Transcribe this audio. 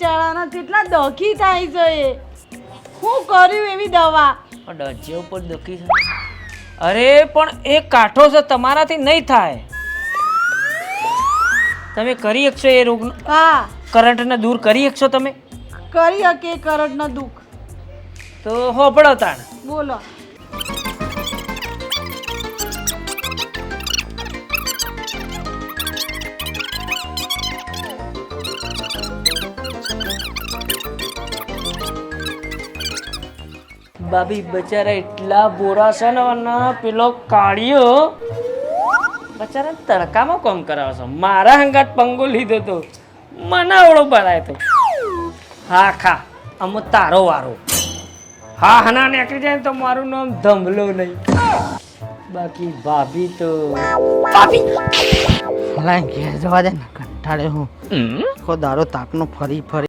ચાળાના કેટલા દખી થાય છે એ શું કર્યું એવી દવા પણ ડજે ઉપર દુખી છે. અરે પણ એ કાઠો છે, તમારાથી નહીં થાય. તમે કરી શકશો એ રોગ હા કરંટને દૂર કરી શકશો તમે? કરી શકે કરંટના દુઃખ. તો હોબળો તાણ. બોલો. ભાભી બચારા એટલા બોરા છે ને, અને પેલો કાળિયો બચારા તડકામાં કોમ કરાવે છે. મારા હંગાત પંગો લીધો તો મને અવળો બનાય તો. હા ખા અમો તારો વારો. હા હના નીકળી જાય તો મારું નામ ધમલો નહીં. બાકી ભાભી તો ભાભી લાઈ ઘેર જવા દે ને, કંટાળે હું આખો દારો તાપનો ફરી ફરી